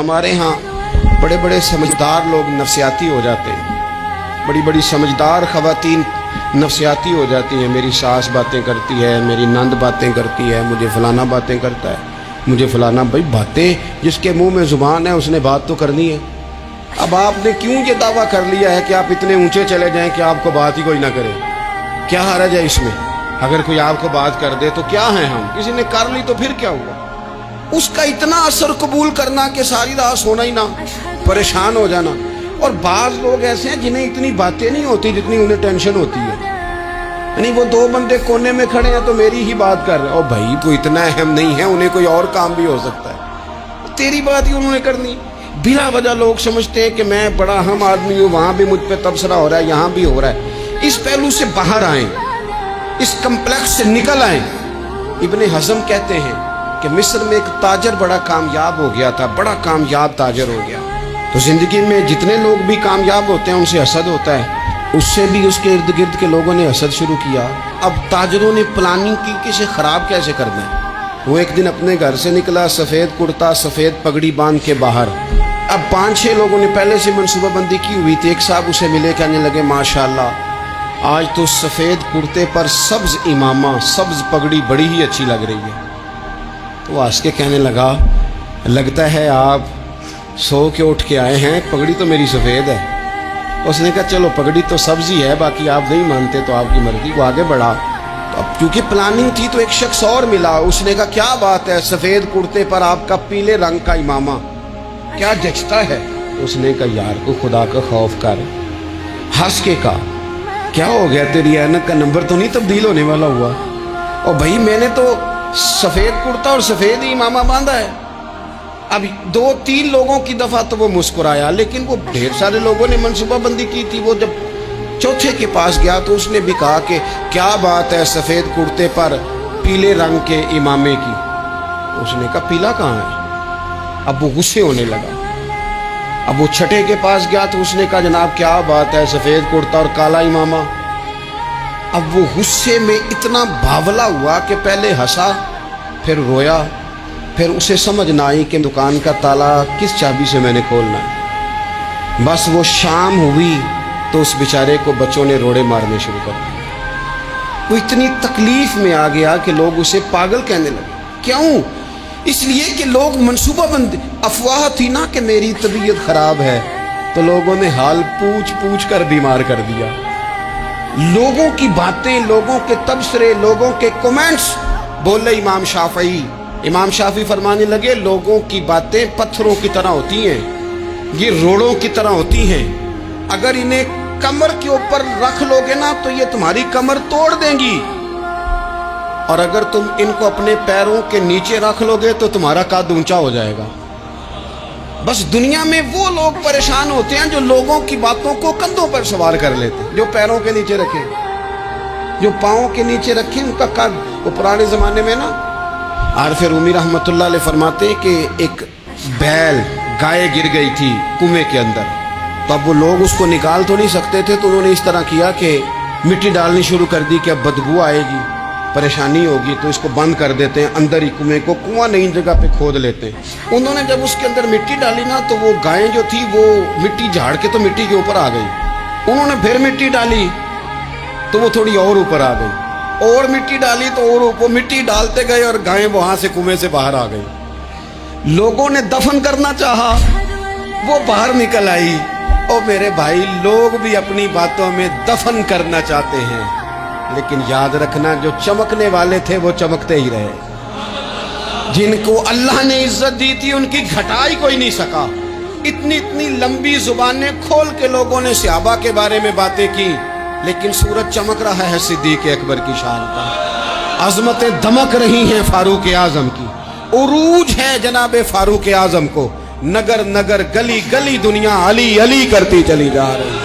ہمارے ہاں بڑے بڑے سمجھدار لوگ نفسیاتی ہو جاتے ہیں، بڑی بڑی سمجھدار خواتین نفسیاتی ہو جاتی ہیں. میری ساس باتیں کرتی ہے، میری نند باتیں کرتی ہے، مجھے فلانا باتیں کرتا ہے، مجھے فلانا. بھائی باتیں، جس کے منہ میں زبان ہے اس نے بات تو کرنی ہے. اب آپ نے کیوں یہ دعویٰ کر لیا ہے کہ آپ اتنے اونچے چلے جائیں کہ آپ کو بات ہی کوئی نہ کرے؟ کیا حرج ہے اس میں؟ اگر کوئی آپ کو بات کر دے تو کیا ہے، ہم کسی نے کر لی تو پھر کیا ہوا؟ اس کا اتنا اثر قبول کرنا کہ ساری رات سونا ہی نہ، پریشان ہو جانا. اور بعض لوگ ایسے ہیں جنہیں اتنی باتیں نہیں ہوتی جتنی انہیں ٹینشن ہوتی ہے. یعنی وہ دو بندے کونے میں کھڑے ہیں تو میری ہی بات کر رہے ہیں. اور بھائی تو اتنا اہم نہیں ہے، انہیں کوئی اور کام بھی ہو سکتا ہے، تیری بات ہی انہوں نے کرنی. بلا وجہ لوگ سمجھتے ہیں کہ میں بڑا اہم آدمی ہوں، وہاں بھی مجھ پہ تبصرہ ہو رہا ہے، یہاں بھی ہو رہا ہے. اس پہلو سے باہر آئیں، اس کمپلیکس سے نکل آئیں. ابن حزم کہتے ہیں کہ مصر میں ایک تاجر بڑا کامیاب ہو گیا تھا، بڑا کامیاب تاجر ہو گیا. تو زندگی میں جتنے لوگ بھی کامیاب ہوتے ہیں ان سے حسد ہوتا ہے. اس سے بھی اس کے ارد گرد کے لوگوں نے حسد شروع کیا. اب تاجروں نے پلاننگ کی کہ اسے خراب کیسے کرنا ہے. وہ ایک دن اپنے گھر سے نکلا، سفید کرتا سفید پگڑی باندھ کے باہر. اب 5-6 لوگوں نے پہلے سے منصوبہ بندی کی ہوئی تھی. ایک صاحب اسے ملے، کہنے لگے ماشاءاللہ آج تو سفید کرتے پر سبز امامہ، سبز پگڑی بڑی ہی اچھی لگ رہی ہے. تو ہنس کے کہنے لگا لگتا ہے آپ سو کے اٹھ کے آئے ہیں، پگڑی تو میری سفید ہے. اس نے کہا چلو پگڑی تو سبز ہی ہے، باقی آپ نہیں مانتے تو آپ کی مرضی. وہ آگے بڑھا. تو اب کیونکہ پلاننگ تھی تو ایک شخص اور ملا. اس نے کہا کیا بات ہے، سفید کرتے پر آپ کا پیلے رنگ کا امامہ کیا جچتا ہے. اس نے کہا یار کو خدا کا خوف کر. ہنس کے کہا کیا ہو گیا، تیری اینک کا نمبر تو نہیں تبدیل ہونے والا ہوا؟ اور بھائی میں نے تو سفید کرتا اور سفید ہی امامہ باندھا ہے. اب 2-3 لوگوں کی دفعہ تو وہ مسکرایا، لیکن وہ ڈھیر سارے لوگوں نے منصوبہ بندی کی تھی. وہ جب چوتھے کے پاس گیا تو اس نے بھی کہا کہ کیا بات ہے سفید کرتے پر پیلے رنگ کے امامے کی. اس نے کہا پیلا کہاں ہے؟ اب وہ غصے ہونے لگا. اب وہ چھٹے کے پاس گیا تو اس نے کہا جناب کیا بات ہے سفید کرتا اور کالا امامہ. اب وہ غصے میں اتنا باولا ہوا کہ پہلے ہنسا پھر رویا. پھر اسے سمجھ نہ آئی کہ دکان کا تالا کس چابی سے میں نے کھولنا ہے. بس وہ شام ہوئی تو اس بیچارے کو بچوں نے روڑے مارنے شروع کر دیے. وہ اتنی تکلیف میں آ گیا کہ لوگ اسے پاگل کہنے لگے. کیوں؟ اس لیے کہ لوگ منصوبہ بند، افواہ تھی نا کہ میری طبیعت خراب ہے، تو لوگوں نے حال پوچھ پوچھ کر بیمار کر دیا. لوگوں کی باتیں، لوگوں کے تبصرے، لوگوں کے کومنٹس. بولے امام شافعی. امام شافعی فرمانے لگے لوگوں کی باتیں پتھروں کی طرح ہوتی ہیں، یہ روڑوں کی طرح ہوتی ہیں. اگر انہیں کمر کے اوپر رکھ لو گے نا تو یہ تمہاری کمر توڑ دیں گی، اور اگر تم ان کو اپنے پیروں کے نیچے رکھ لو گے تو تمہارا قد اونچا ہو جائے گا. بس دنیا میں وہ لوگ پریشان ہوتے ہیں جو لوگوں کی باتوں کو کندھوں پر سوار کر لیتے ہیں. جو پیروں کے نیچے رکھے، جو پاؤں کے نیچے رکھے، ان کا قد. وہ پرانے زمانے میں نا عارف رومی رحمۃ اللہ علیہ فرماتے ہیں کہ ایک بیل گائے گر گئی تھی کنویں کے اندر. تو اب وہ لوگ اس کو نکال تو نہیں سکتے تھے، تو انہوں نے اس طرح کیا کہ مٹی ڈالنی شروع کر دی کہ اب بدبو آئے گی، پریشانی ہوگی، تو اس کو بند کر دیتے ہیں اندر ہی کنویں کو. کنواں نئی جگہ پہ کھود لیتے ہیں. انہوں نے جب اس کے اندر مٹی ڈالی نا تو وہ گائے جو تھی وہ مٹی جھاڑ کے تو مٹی کے اوپر آ گئی. انہوں نے پھر مٹی ڈالی تو وہ تھوڑی اور اوپر آ گئی، اور مٹی ڈالی تو اور وہ مٹی ڈالتے گئے اور گائیں وہاں سے کنویں سے باہر آ گئی. لوگوں نے دفن کرنا چاہا، وہ باہر نکل آئی. او میرے بھائی، لوگ بھی اپنی باتوں میں دفن کرنا چاہتے ہیں، لیکن یاد رکھنا جو چمکنے والے تھے وہ چمکتے ہی رہے. جن کو اللہ نے عزت دی تھی ان کی گھٹائی کوئی نہیں سکا. اتنی اتنی لمبی زبانیں کھول کے لوگوں نے صحابہ کے بارے میں باتیں کی، لیکن سورج چمک رہا ہے صدیق اکبر کی شان کا. عظمتیں دمک رہی ہیں فاروق اعظم کی. عروج ہے جناب فاروق اعظم کو. نگر نگر گلی گلی دنیا علی علی کرتی چلی جا رہی ہے.